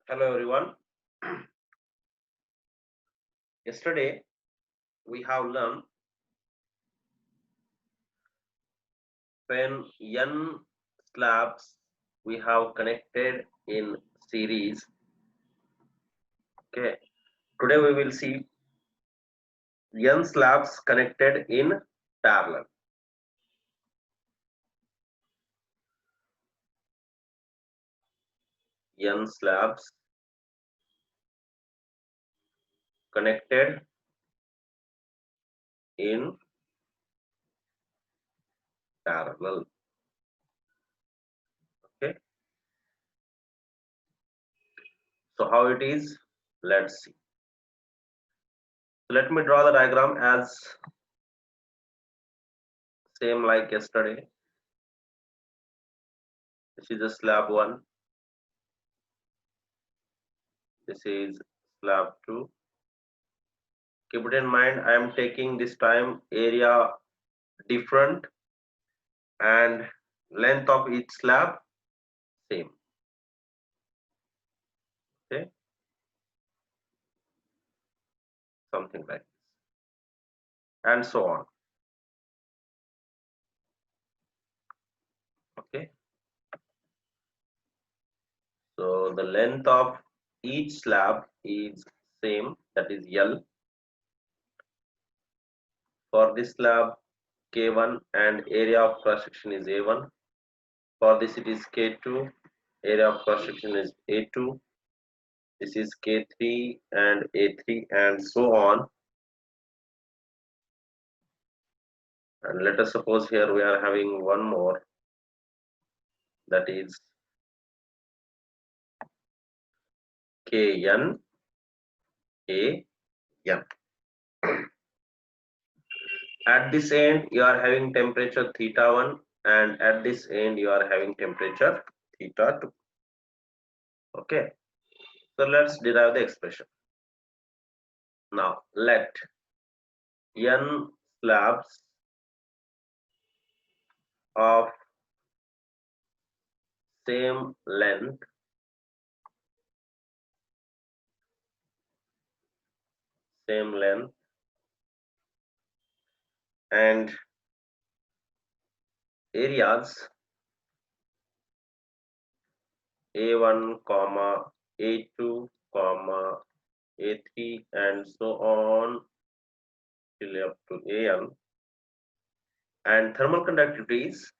Hello everyone. Yesterday we have learned when n slabs we have connected in series. Okay. Today we will see n slabs connected in parallel. N slabs connected in parallel. Okay. So how it is? Let's see. So let me draw the diagram as same like yesterday. This is a slab 1. This is slab 2. Keep it in mind, I am taking this time area different and length of each slab same. Okay, something like this, and so on. Okay, so the length of each slab is same, that is L. For this slab K1 and area of cross section is A1. For this it is K2, area of cross section is A2. This is K3 and A3 and so on. And let us suppose here we are having one more, that is Kn A n. At this end you are having temperature theta 1 and at this end you are having temperature theta 2. Okay, so let's derive the expression. Now let n slabs of same length and areas A1 comma A2 comma A3 and so on till up to An, and thermal conductivities.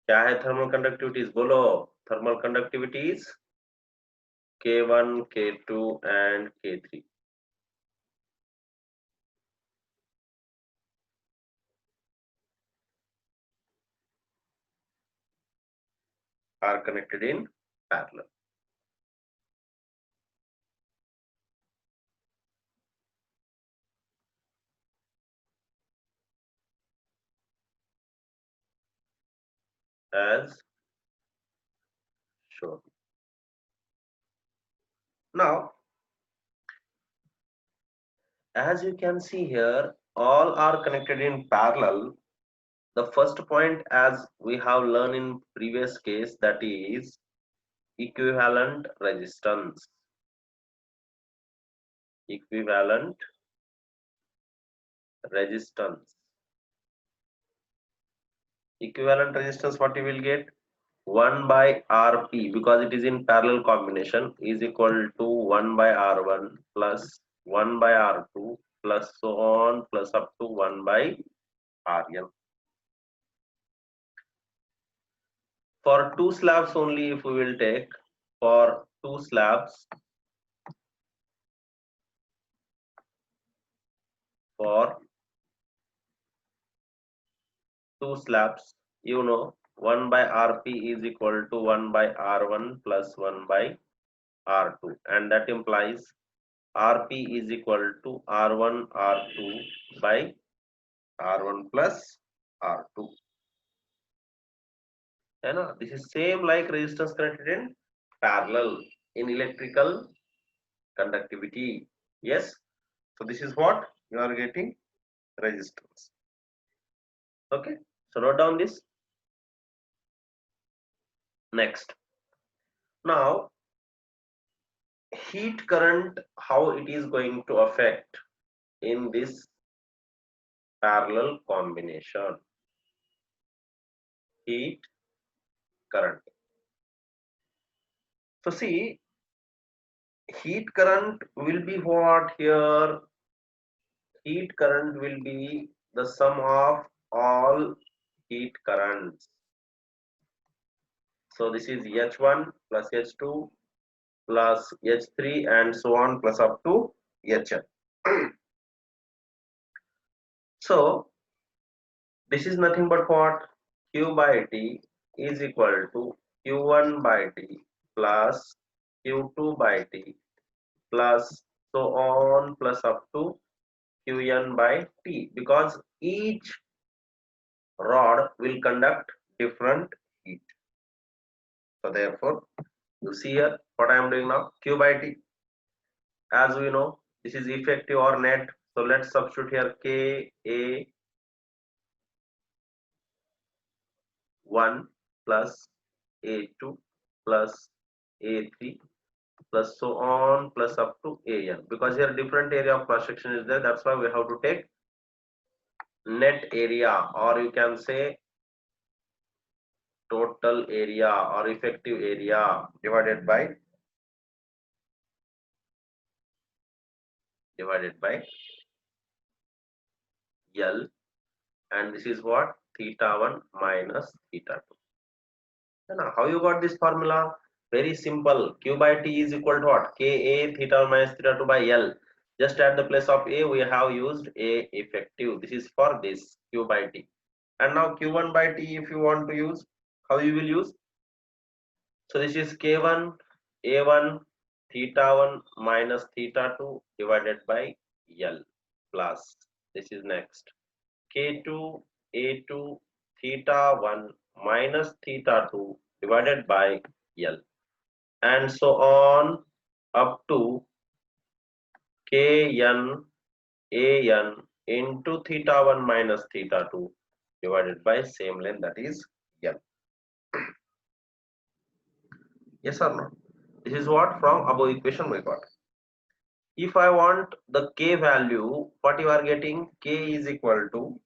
क्या है thermal conductivities? बोलो, thermal conductivities K1, K2 and K3 are connected in parallel. As shown. Now, as you can see here, all are connected in parallel. The first point, as we have learned in previous case, that is equivalent resistance. Equivalent resistance. Equivalent resistance, what you will get? 1 by Rp, because it is in parallel combination, is equal to 1 by R1 plus 1 by R2 plus so on plus up to 1 by Rn. For two slabs only, if we will take, for two slabs, for two slabs, you know, 1 by Rp is equal to 1 by R1 plus 1 by R2, and that implies Rp is equal to R1 R2 by R1 plus R2. This is same like resistance connected in parallel in electrical conductivity. Yes, so this is what you are getting, resistance. Okay, so note down this. Next, Now heat current, how it is going to affect in this parallel combination. Heat current. So see, heat current will be what here? Heat current will be the sum of all heat currents. So this is H1 plus H2 plus H3 and so on plus up to Hn. So this is nothing but what? Q by T is equal to Q1 by T plus Q2 by T plus so on plus up to Qn by T, because each rod will conduct different heat. So therefore, you see here what I am doing now, Q by T. As we know, this is effective or net. So let's substitute here Ka 1 plus A2 plus A3 plus so on plus up to An, because here different area of cross section is there. That's why we have to take net area, or you can say total area or effective area divided by L, and this is what? Theta 1 minus theta 2. Now how you got this formula? Very simple. Q by T is equal to what? Ka theta 1 minus theta 2 by L. Just at the place of A we have used A effective. This is for this Q by T. And now Q1 by T, if you want to use, how you will use? So this is K1 A1 theta 1 minus theta 2 divided by L plus, this is next, K2 A2 theta 1 minus theta 2 divided by L, and so on up to Kn An into theta 1 minus theta 2 divided by same length, that is L. Yes or no? This is what from above equation we got. If I want the K value, what you are getting? K is equal to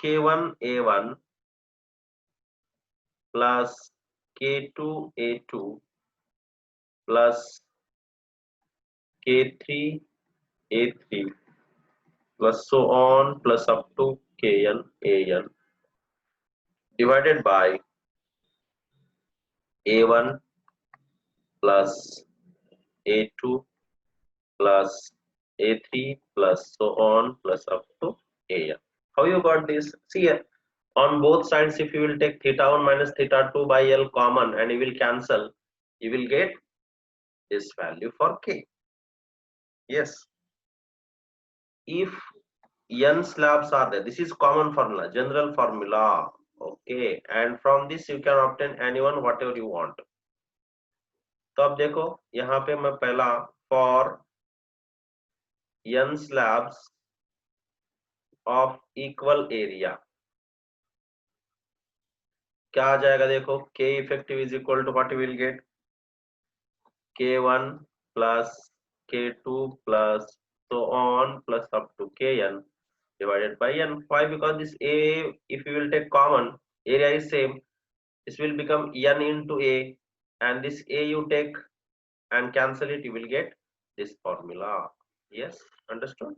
K1 A1 plus K2 A2 plus K3 A3 plus so on plus up to Kn An divided by A1 plus A2 plus A3 plus so on plus up to An. How you got this? See here, on both sides, if you will take theta 1 minus theta 2 by L common and you will cancel, you will get this value for K. Yes. If N slabs are there, this is common formula, general formula. Okay, and from this you can obtain anyone whatever you want. तो अब देखो यहाँ पे मैं पहला for N slabs of equal area क्या आ जाएगा? देखो K effective is equal to what you will get? K1 plus K2 plus so on plus up to Kn divided by N. Why? Because this A, if you will take common, area is same, this will become N into A, and this A you take and cancel it, you will get this formula. Yes, understood?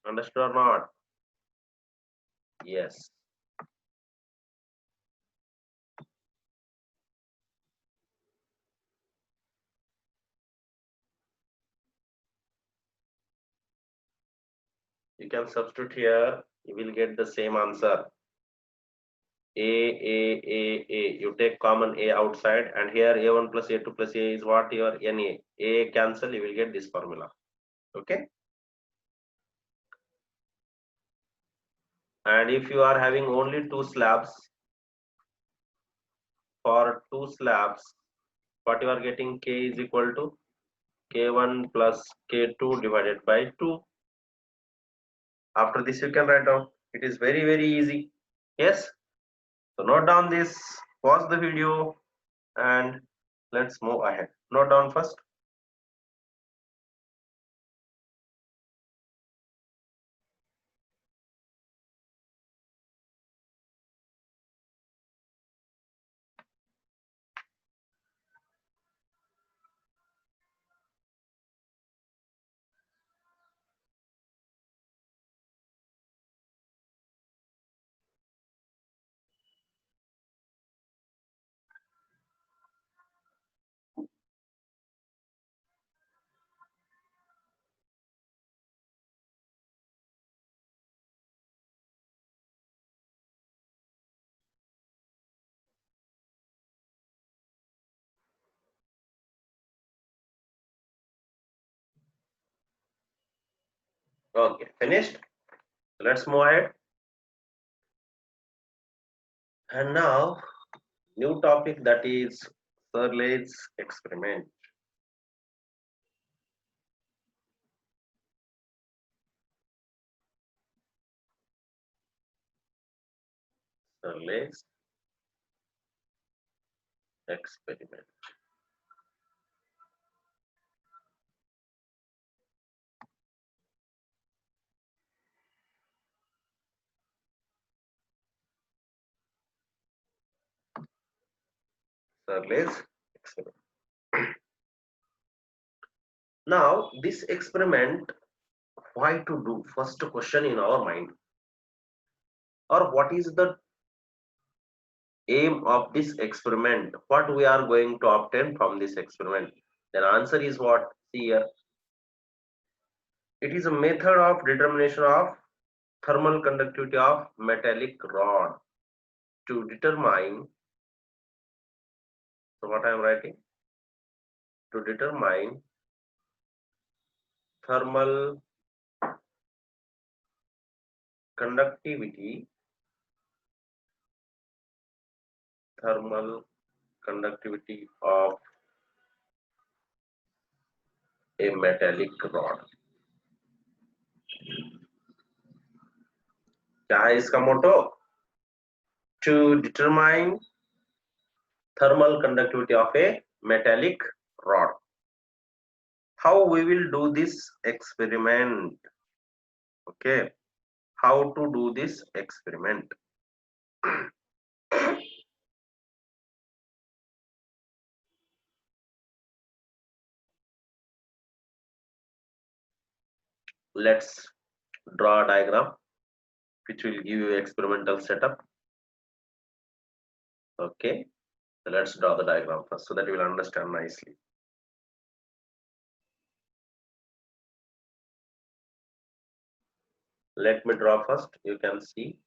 Understood or not? Yes. You can substitute here, you will get the same answer. A, you take common A outside, and here A1 plus A2 plus A is what? Your NA. A cancel, you will get this formula. Okay. And if you are having only two slabs, for two slabs, what you are getting? K is equal to K1 plus K2 divided by 2. After this you can write down. It is very easy. Yes. So note down this, pause the video and let's move ahead. Note down first. Okay, finished. Let's move ahead. And now, new topic, that is Searle's experiment. Searle's experiment. Searle's experiment. Now, this experiment, why to do? First question in our mind, or what is the aim of this experiment? What we are going to obtain from this experiment? Then answer is what? See here. It is a method of determination of thermal conductivity of metallic rod to determine. So what I am writing? To determine thermal conductivity, thermal conductivity of a metallic rod. क्या है इसका मोटो? To determine thermal conductivity of a metallic rod. How we will do this experiment? Okay, how to do this experiment? Let's draw a diagram which will give you experimental setup. Okay, so let's draw the diagram first so that you will understand nicely. Let me draw first. You can see.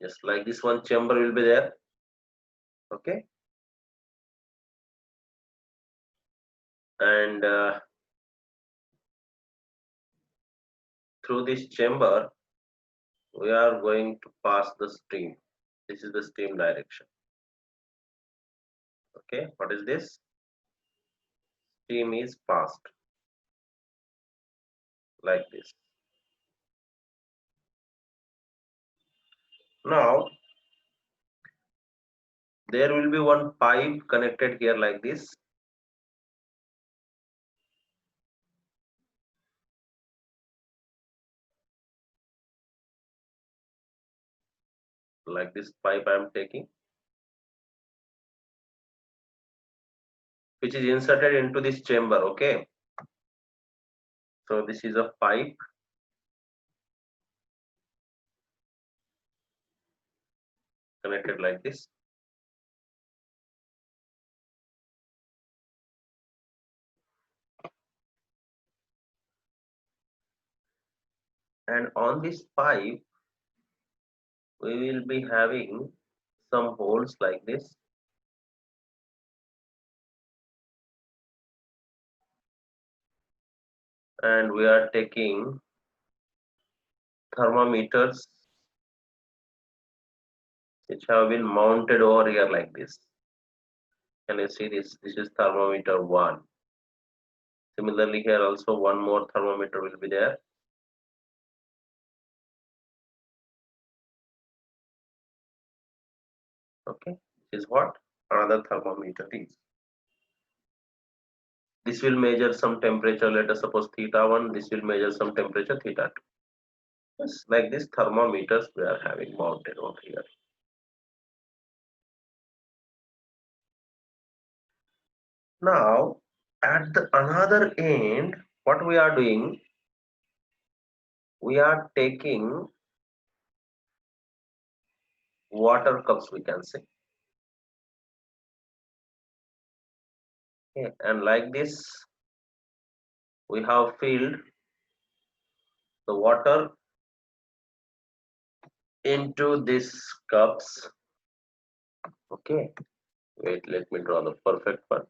Just like this one chamber will be there. Okay, and through this chamber we are going to pass the stream. This is the stream direction. Okay, what is this? Stream is passed like this. Now there will be one pipe connected here like this. like this pipe I am taking, which is inserted into this chamber. Okay, so this is a pipe connected like this. And on this pipe we will be having some holes like this, and we are taking thermometers which have been mounted over here like this. Can you see this? This is thermometer 1. Similarly, here also one more thermometer will be there. Okay, this is what another thermometer is. This will measure some temperature, let us suppose theta1, this will measure some temperature theta2. Yes, like this thermometers we are having mounted over here. Now, at the another end, what we are doing, we are taking water cups, we can say. Okay, and like this, we have filled the water into these cups. Okay, wait, let me draw the perfect one.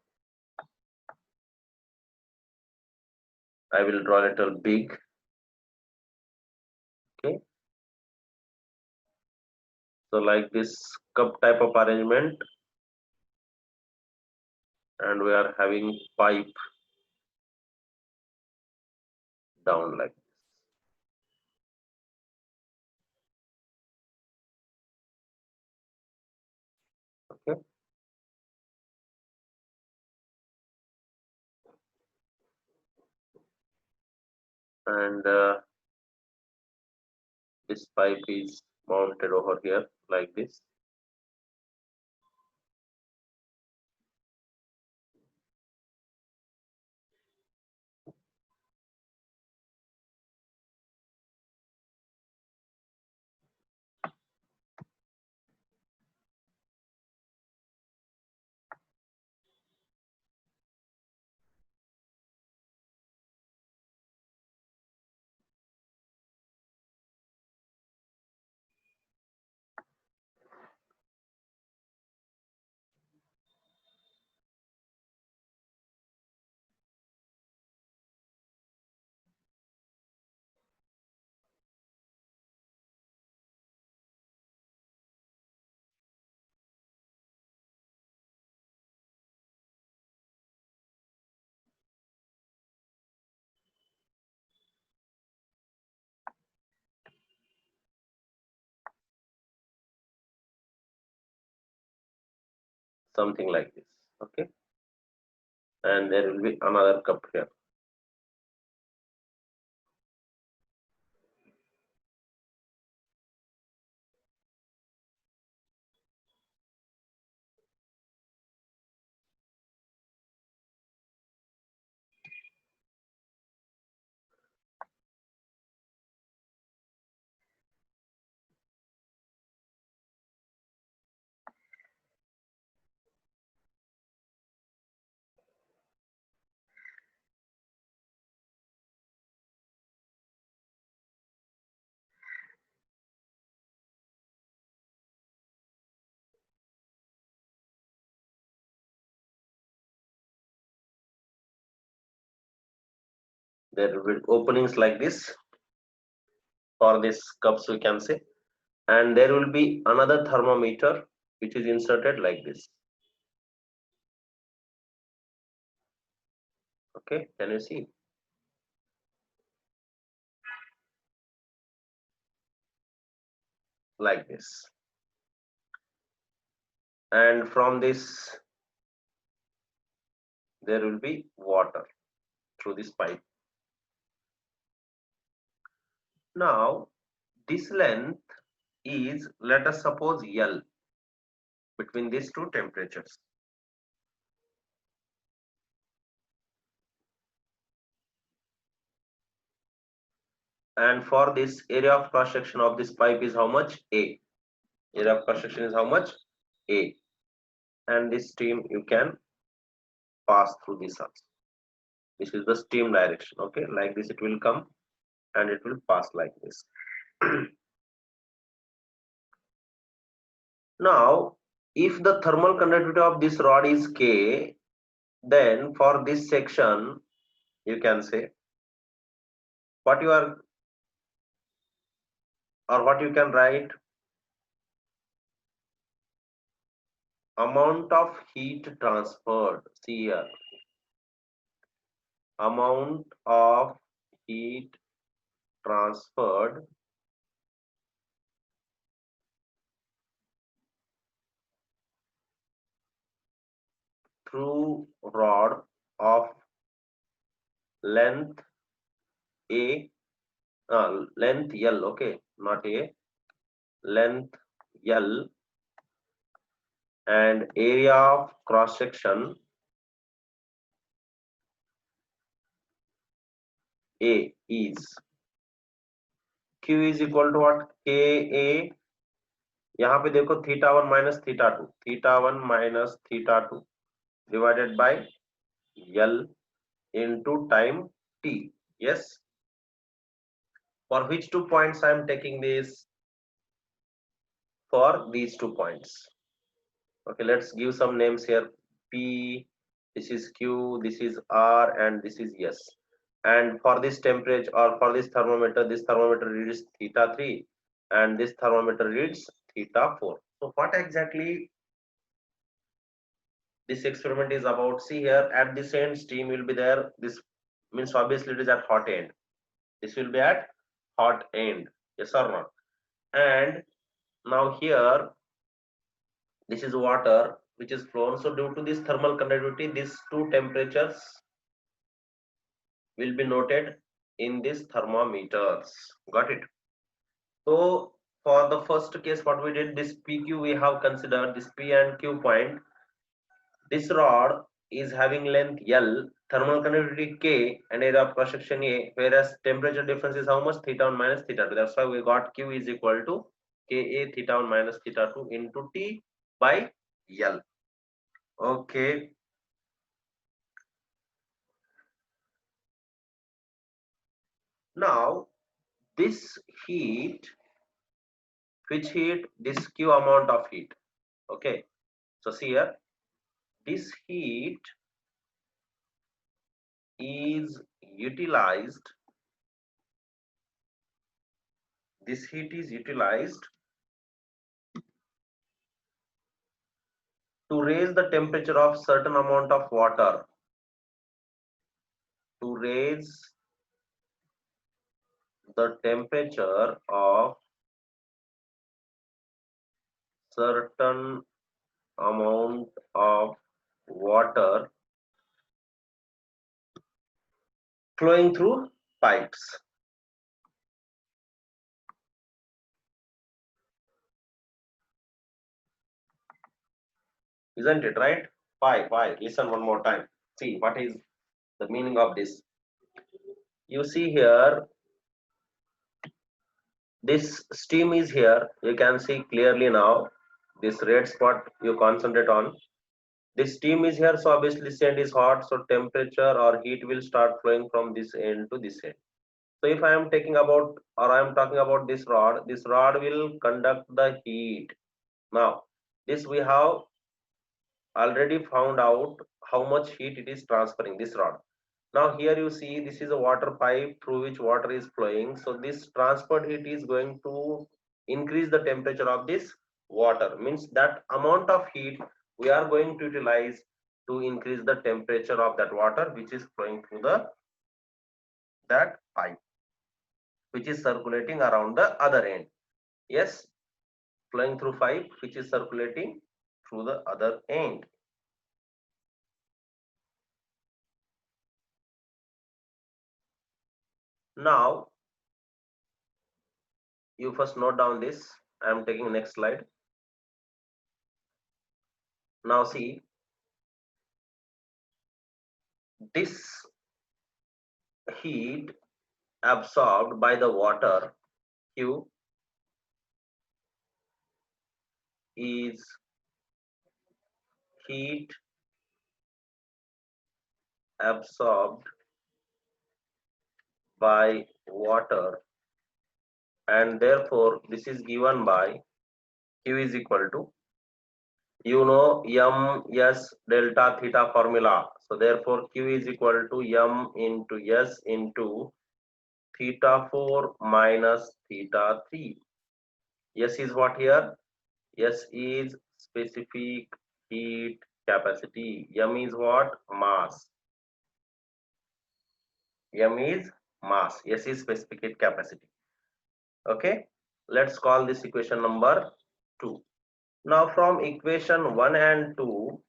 I will draw a little big. Okay, so like this cup type of arrangement, and we are having pipe down like this. Okay, and this pipe is mounted over here like this. Something like this. Okay, and there will be another cup here. There will be openings like this for these cups, we can say, and there will be another thermometer which is inserted like this. Okay, can you see? Like this. And from this, there will be water through this pipe. Now, this length is, let us suppose, L between these two temperatures. And for this, area of cross section of this pipe is how much? A. Area of cross section is how much? A. And this stream you can pass through this also. This is the stream direction. Okay, like this it will come and it will pass like this. Now, if the thermal conductivity of this rod is K, then for this section you can say what you are, or what you can write, amount of heat transferred. See here, amount of heat transferred through rod of length A, length L, okay, not A, length L, and area of cross section A is, Q is equal to what? KA, यहाँ पे देखो θ1 minus θ2, θ1 minus θ2 divided by L into time T. Yes, for which 2 points I am taking this? For these 2 points. Okay, let's give some names here. P, this is Q, this is R, and this is S. And for this temperature, or for this thermometer reads θ3 and this thermometer reads θ4. So what exactly this experiment is about? See here, at this end steam will be there. This means obviously it is at hot end. This will be at hot end, yes or not? And now here, this is water which is flown. So due to this thermal conductivity, these two temperatures will be noted in these thermometers. Got it? So for the first case, what we did, this PQ we have considered, this P and Q point. This rod is having length L, thermal conductivity K, and area of cross section A, whereas temperature difference is how much? θ1 minus θ2. That's why we got Q is equal to Ka θ1 minus θ2 into T by L. Okay. Now this heat, which heat? This Q amount of heat. Okay. So see here, this heat is utilized. This heat is utilized to raise the temperature of certain amount of water. To raise the temperature of certain amount of water flowing through pipes. Isn't it right? Why? Listen one more time. See what is the meaning of this. You see here, this steam is here. You can see clearly now. This red spot you concentrate on. This steam is here, so obviously this end is hot, so temperature or heat will start flowing from this end to this end. So if I am taking about, or I am talking about this rod will conduct the heat. Now, this we have already found out how much heat it is transferring, this rod. Now here you see this is a water pipe through which water is flowing. So this transferred heat is going to increase the temperature of this water. Means that amount of heat we are going to utilize to increase the temperature of that water which is flowing through that pipe, which is circulating around the other end. Yes, flowing through pipe which is circulating through the other end. Now you first note down this I am taking next slide. Now see, this heat absorbed by the water Q is heat absorbed by water, and therefore this is given by Q is equal to, you know, m s delta theta formula. So therefore Q is equal to m into s into theta 4 minus theta 3. S is what here? S is specific heat capacity. M is what? Mass. M is mass. S is specific heat capacity. Okay. Let's call this equation number 2. Now from equation 1 and 2,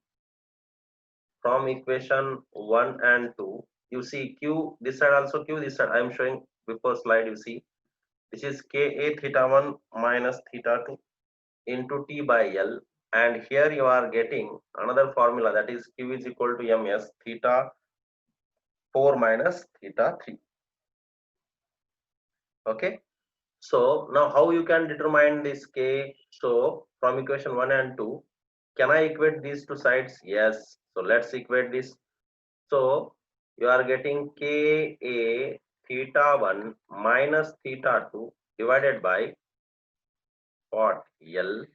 you see Q, this side also Q, this side I am showing before slide, you see. This is Ka theta 1 minus theta 2 into T by L, and here you are getting another formula, that is Q is equal to ms theta 4 minus theta 3. Okay, so now how you can determine this K? So from equation 1 and 2, can I equate these two sides? Yes. So let's equate this. So you are getting Ka theta 1 minus theta 2 divided by what? L,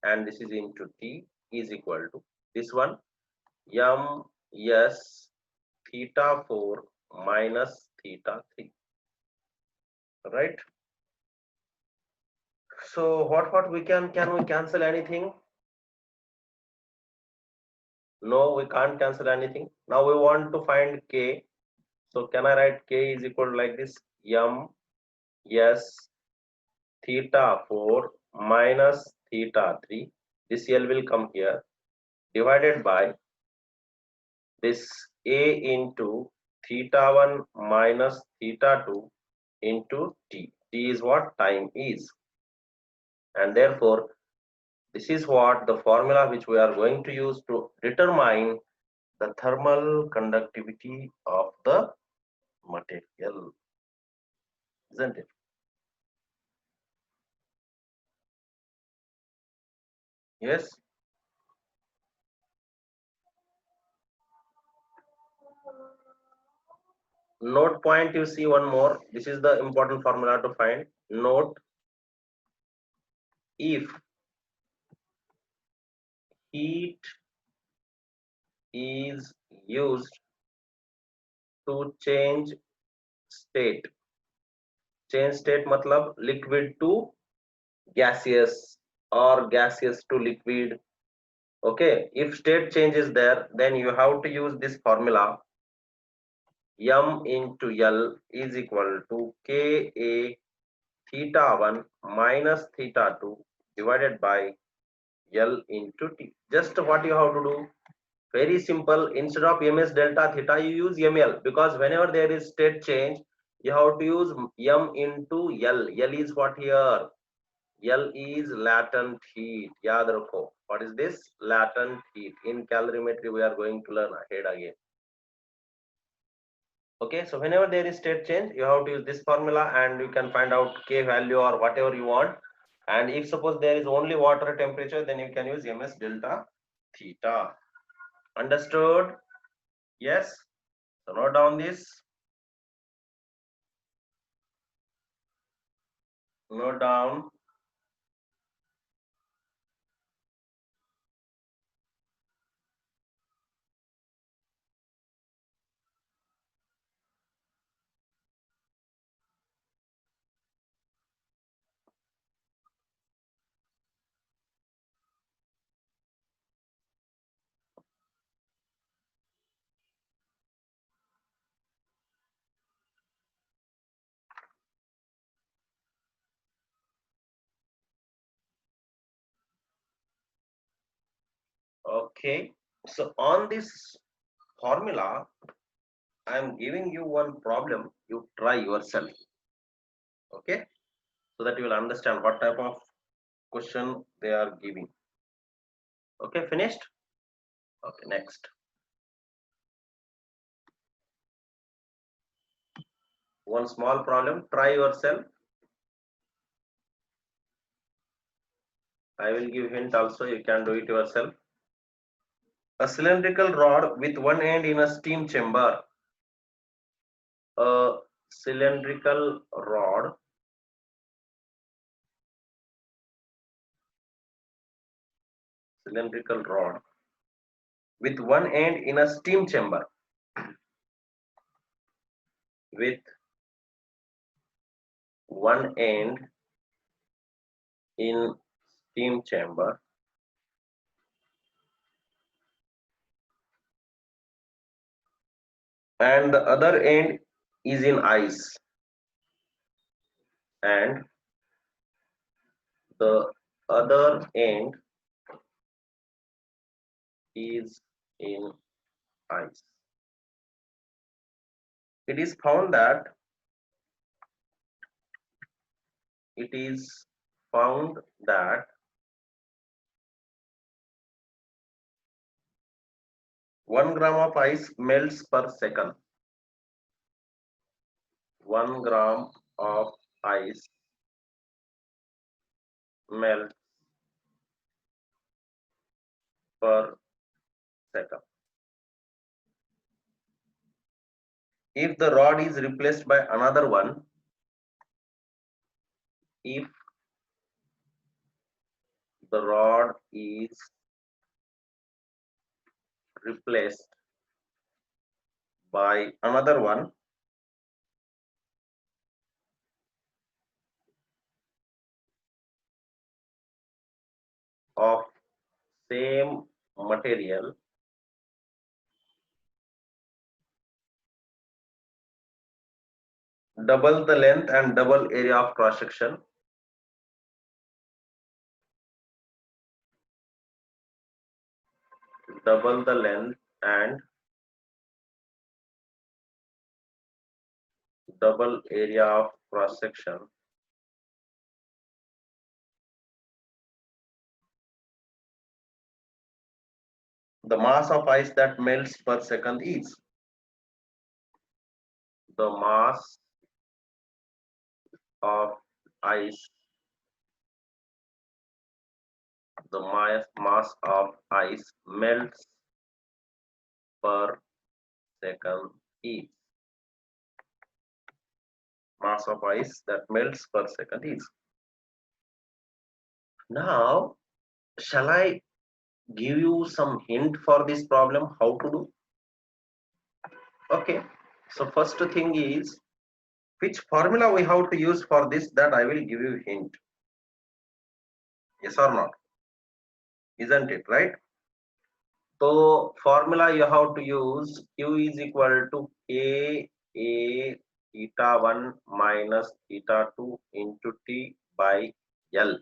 and this is into T is equal to this one, m s theta 4 minus theta 3, right? So what we can we cancel anything? No, we can't cancel anything. Now we want to find K. So can I write K is equal to like this, m s theta 4 minus theta 3, this L will come here, divided by this A into theta 1 minus theta 2 into T. T is what? Time is. And therefore, this is what the formula which we are going to use to determine the thermal conductivity of the material, isn't it? Yes. Note point, you see one more. This is the important formula to find. Note, if heat is used to state. Change state matlab liquid to gaseous or gaseous to liquid. Okay, if state change is there, then you have to use this formula, m into L is equal to Ka theta 1 minus theta 2 divided by L into T. Just what you have to do, very simple. Instead of ms delta theta, you use ml, because whenever there is state change, you have to use m into L. L is what here? L is latent heat. Yaad rakho. What is this? Latent heat. In calorimetry, we are going to learn ahead again. Okay, so whenever there is state change, you have to use this formula and you can find out K value or whatever you want. And if suppose there is only water temperature, then you can use ms delta theta. Understood? Yes. So note down this. Note down. Okay. So on this formula, I am giving you one problem. You try yourself. Okay. so that you will understand what type of question they are giving. Okay, finished? Okay, next. One small problem, try yourself. I will give hint also, you can do it yourself. A cylindrical rod with one end in a steam chamber. A cylindrical rod with one end in a steam chamber, with one end in steam chamber and the other end is in ice, and the other end is in ice. It is found that it is found that 1 gram of ice melts per second. 1 gram of ice melts per second. If the rod is replaced by another one, if the rod is replaced by another one, of same material, double the length and double area of cross section, double the length and double area of cross section, the mass of ice that melts per second is, the mass of ice, the mass of ice melts per second is, mass of ice that melts per second is. Now, shall I give you some hint for this problem how to do? Okay, so first thing is, which formula we have to use for this, that I will give you hint. Yes or not? Isn't it right? So formula you have to use, Q is equal to K A theta 1 minus theta 2 into T by L.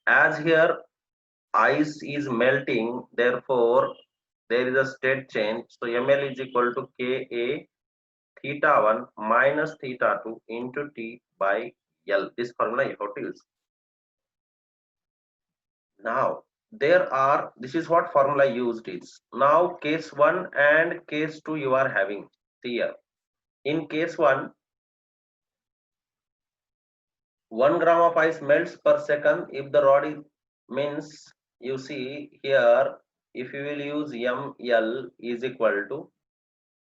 As here ice is melting, therefore there is a state change. So ML is equal to Ka theta 1 minus theta 2 into T by L. This formula you have to use. Now this is what formula used is. Now case 1 and case 2 you are having here. In case 1, 1 gram of ice melts per second if the rod is, means you see here, if you will use ML is equal to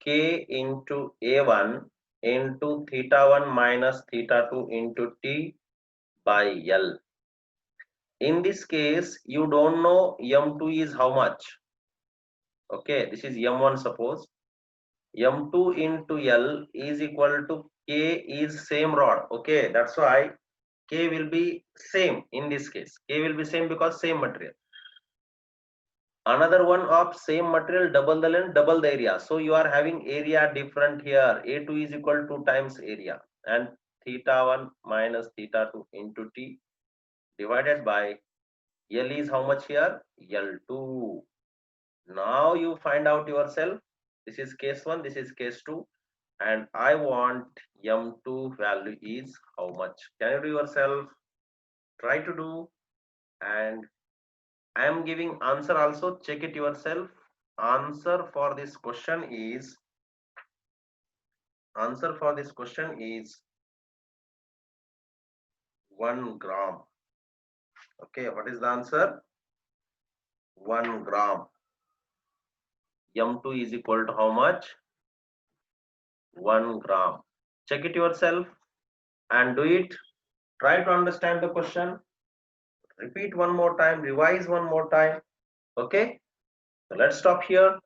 K into A1 into theta 1 minus theta 2 into T by L. In this case, you don't know M2 is how much. Okay, this is M1 suppose. M2 into L is equal to K is same rod. Okay, that's why K will be same in this case. K will be same because same material. Another one of same material, double the length, double the area. So you are having area different here. A2 is equal to 2 times area, and theta 1 minus theta 2 into T divided by L is how much here? L2. Now you find out yourself. This is case 1, this is case 2. and I want m2 value is how much. Can you do yourself? Try to do, and I am giving answer also. Check it yourself. Answer for this question is 1 gram. Okay, what is the answer? 1 gram. M2 is equal to how much? 1 gram. Check it yourself and do it. Try to understand the question. Repeat one more time, revise one more time. Okay, so let's stop here.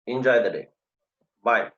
Enjoy the day. Bye.